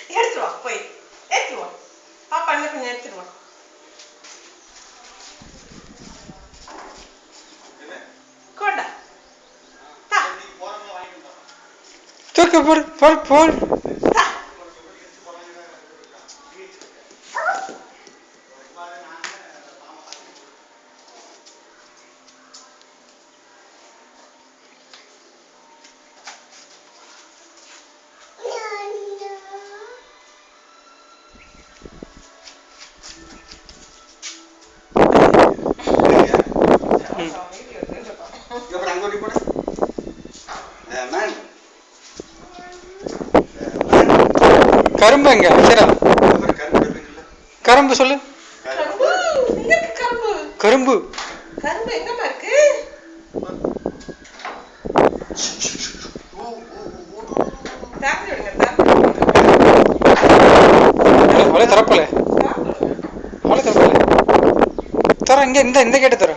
எடுத்துட்டு வா போய் எடுத்துட்டு வா. பாப்பா இன்னும் கொஞ்சம் எடுத்துட்டு வா. கொண்டா தூக்க போடு போடு போடு. கரும்பு எங்க சரா? கரும்பு சொல்லு. கரும்பு கரும்பு எங்கம்மா இருக்கு? அவளே திறப்பல அவளே திறப்பல தர இங்க இந்த கேட்டு தர.